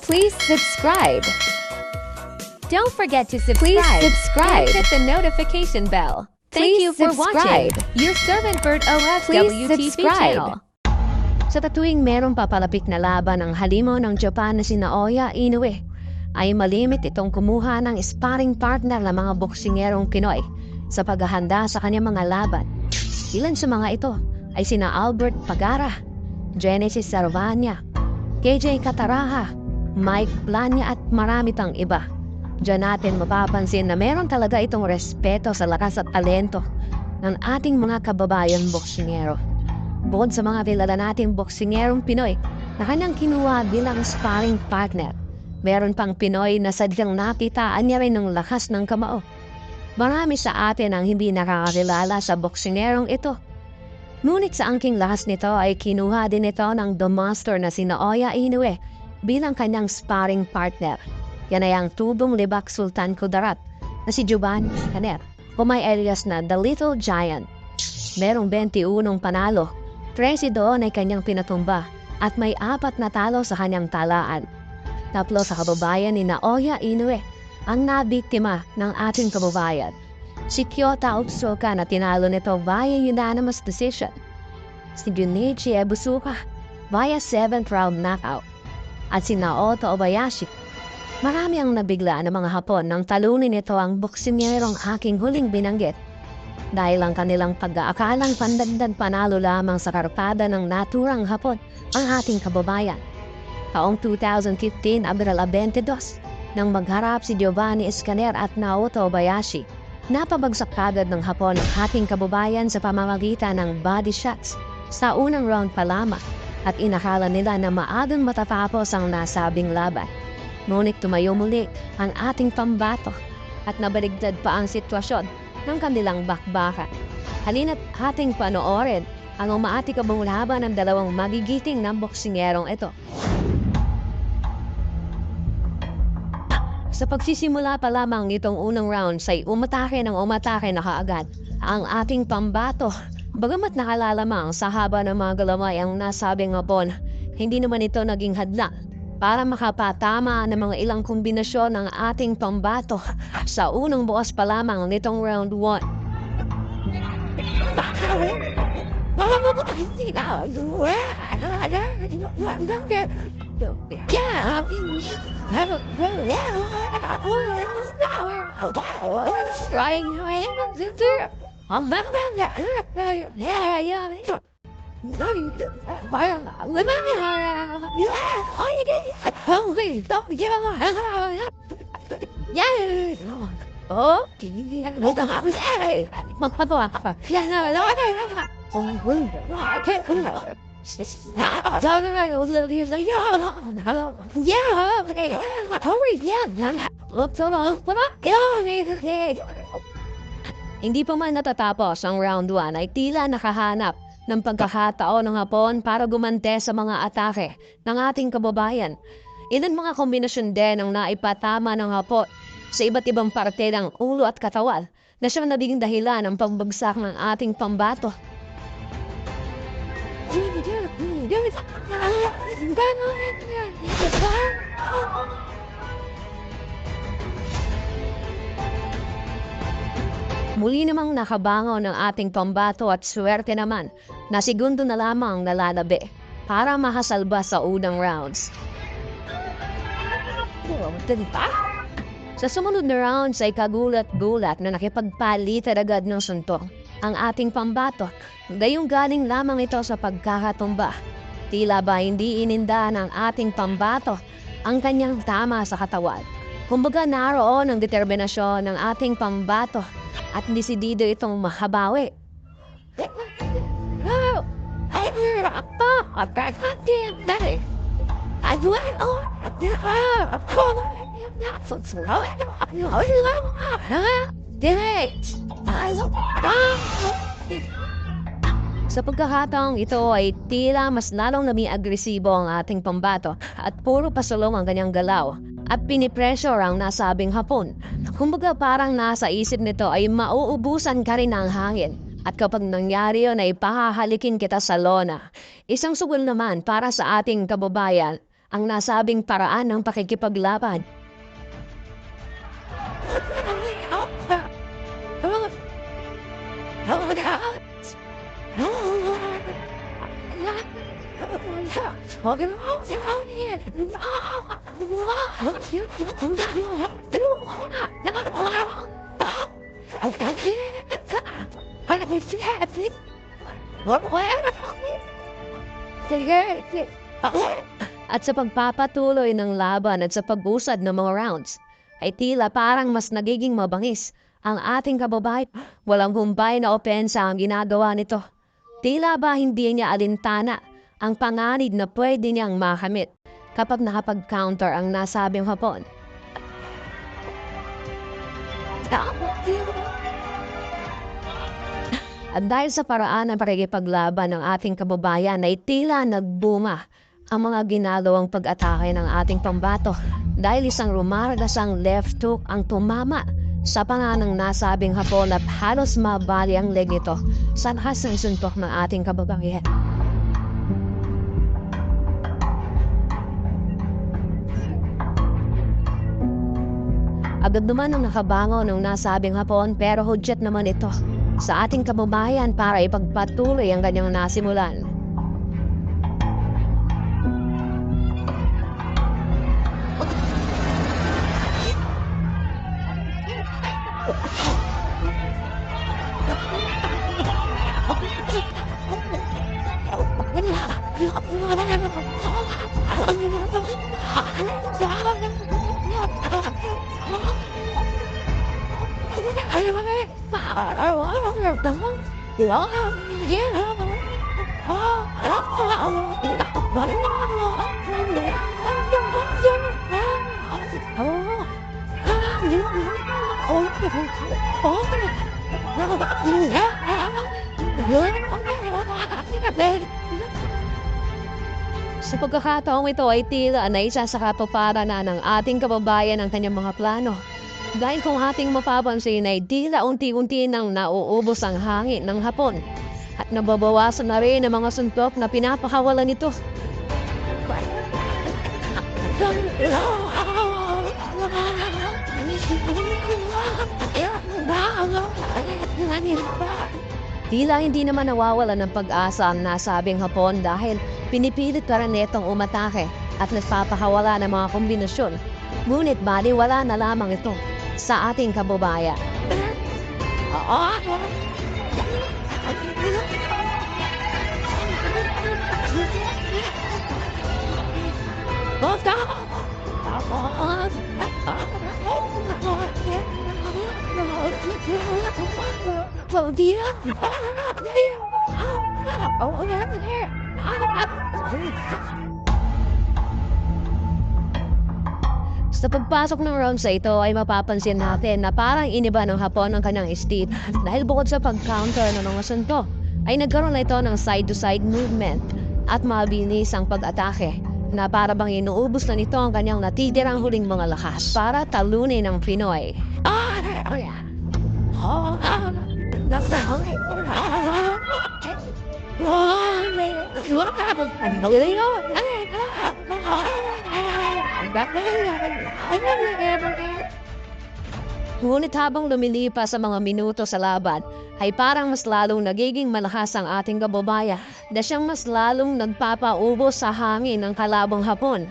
Please subscribe. Don't forget to subscribe. Please subscribe. And hit the notification bell. Thank Please you for watching. subscribe. Your Servant Bird Please OFW TV subscribe. channel. Sa tatuwing merong papalapit na laban ng halimo ng Japan na si Naoya Inoue, ay malimit itong kumuha ng sparring partner ng mga boksingerong Pinoy sa paghahanda sa kanyang mga laban. Ilan sa mga ito ay sina Albert Pagara, Genesis Sarvania, KJ Cataraha, Mike Plania at marami pang iba. Diyan natin mapapansin na meron talaga itong respeto sa lakas at talento ng ating mga kababayan boksingero. Bukod sa mga kilala nating boksingerong Pinoy na kanyang kinuha bilang sparring partner, meron pang Pinoy na sadyang nakitaan niya rin ng lakas ng kamao. Marami sa atin ang hindi nakakakilala sa boksingerong ito. Ngunit sa angking lakas nito ay kinuha din ito ng The Monster na si Naoya Inoue bilang kanyang sparring partner. Yan ay ang tubong libak Sultan Kudarat na si Giovanni Caner, o may alias na The Little Giant. Merong 21 panalo, 13 doon ay kanyang pinatumba at may 4 na talo sa kanyang talaan. Tatlo sa kababayan ni Naoya Inoue ang nabiktima ng ating kababayan. Si Kyota Utsuka na tinalo nito via unanimous decision. Si Junichi Ebusuka via 7th round knockout. At si Naoto Obayashi. Marami ang nabigla ng mga Hapon nang talunin nito ang boksingerong aking huling binanggit. Dahil ang kanilang pag-aakalang pandagdag panalo lamang sa karpada ng naturang Hapon ang ating kababayan. Taong 2015, Abril 22, nang magharap si Giovanni Escaner at Naoto Obayashi, napabagsak kagad ng Hapon ang ating kababayan sa pamamagitan ng body shots sa unang round pa lamang at inakala nila na maagang matatapos ang nasabing laban. Ngunit tumayo muli ang ating pambato at nabaligtad pa ang sitwasyon ng kanilang bakbakan. Halina't ating panoorin ang umaatikabong laban ng dalawang magigiting ng boksingerong ito. Sa pagsisimula pa lamang nitong unang round ay umatake na kaagad ang ating pambato. Bagamat nakalalamang sa haba ng mga galamay ang nasabing Hapon, hindi naman ito naging hadlang para makapatama ng mga ilang kombinasyon ng ating pambato sa unang bukas pa lamang nitong round 1. Hindi pa man natatapos ang round 1 ay tila nakahanap ng pagkakataon ng Hapon para gumante sa mga atake ng ating kababayan. Ilan mga kombinasyon din ang naipatama ng Hapon sa iba't ibang parte ng ulo at katawan na siyang naging dahilan ng pagbagsak ng ating pambato. Muli namang nakabangon ng ating pambato at swerte naman na segundo na lamang nalalabi para makasalba sa unang rounds. Sa sumunod na rounds ay kagulat-gulat na nakipagpalitan agad ng suntok ang ating pambato. Gayong galing lamang ito sa pagkakatumba. Tila ba hindi ininda ng ating pambato ang kanyang tama sa katawan. Kumbaga naroon ang determinasyon ng ating pambato at desidido itong mahabawi. Sa pagkakataong ito ay tila mas lalong agresibo ang ating pambato at puro pasulong ang kanyang galaw at pinipressure ang nasabing Hapon. Kumbaga parang nasa isip nito ay mauubusan ka rin ng hangin at kapag nangyari yun ay pahahalikin kita sa lona. Isang sugol naman para sa ating kababayan ang nasabing paraan ng pakikipaglaban. At sa pagpapatuloy ng laban at sa pag-usad ng mga rounds, ay tila parang mas nagiging mabangis ang ating kababayan. Walang humpay na opensa ang ginagawa nito. Tila ba hindi niya alintana ang panganib na pwede niyang makamit kapag nakapag-counter ang nasabing hapon. At dahil sa paraan ng pakikipaglaban ng ating kababayan ay tila nagbuma ang mga ginagawang pag-atake ng ating pambato dahil isang rumaragasang left hook ang tumama sa panga ng nasabing hapon at halos mabali ang leg nito sa lakas ng suntok ng ating kababayan. Agad naman ang nakabangon ng nasabing hapon pero hudyat naman ito sa ating kababayan para ipagpatuloy ang kanyang nasimulan. Sa pagkakataong ito ay tila na isa sa katuparan na ng ating kababayan ang kanyang mga plano. Dahil kung ating mapapansin ay tila unti-unti nang nauubos ang hangin ng hapon at nababawasan na rin ang mga suntok na pinapakawalan nito. Tila hindi naman nawawala ng pag-asa ang nasabing hapon dahil pinipilit pa rin netong umatake at nagpapakawala ng mga kombinasyon. Ngunit baliwala na lamang ito sa ating kababayan. Sa pagpasok ng round sa ito ay mapapansin natin na parang iniba ng hapon ang kanyang state dahil bukod sa pag-counter ng mga suntok ay nagkaroon na ito ng side-to-side movement at mabilis ang pag-atake na para bang inuubos na nito ang kanyang natitirang huling mga lakas para talunin ang Pinoy. Ngunit habang lumilipas sa mga minuto sa laban, ay parang mas lalong nagiging malakas ang ating kababayan na siyang mas lalong nagpapaubos sa hangin ng kalabang hapon.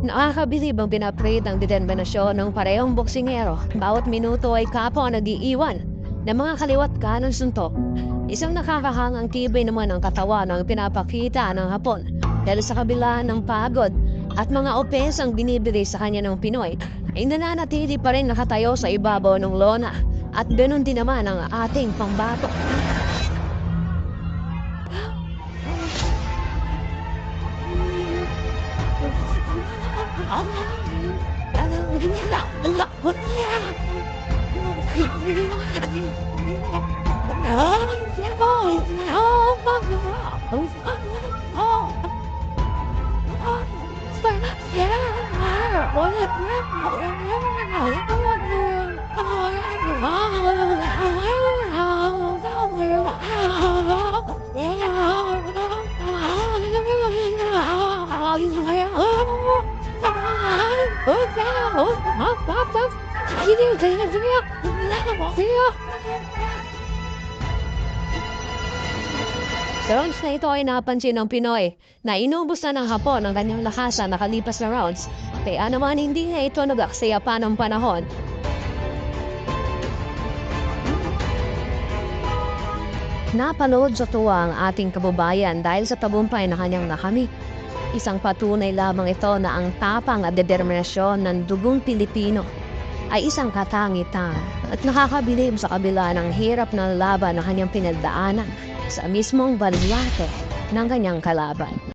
Nakakabilib ang pinaprate ng determinasyon ng parehong boksingero. Bawat minuto ay kapwa ang nag-iiwan ng mga kaliwat kanan suntok. Isang nakakahangang tibay naman ang katawan ang pinapakita ng Hapon. Dahil sa kabila ng pagod at mga opensang binibigay sa kanya ng Pinoy, ay nananatili pa rin nakatayo sa ibabaw ng lona. At ganoon din naman ang ating pambato. Sa rounds na ito ay napansin ng Pinoy na inubos na ng Hapon ang kanyang lakasan nakalipas na rounds, kaya naman hindi na ito nag-aksaya pa ng panahon. Napalood sa tuwa ang ating kababayan dahil sa tagumpay na kanyang nakamit. Isang patunay lamang ito na ang tapang at determinasyon ng dugong Pilipino ay isang katangitan at nakakabilib sa kabila ng hirap ng laban na kanyang pinagdaanan sa mismong baluarte ng kanyang kalaban.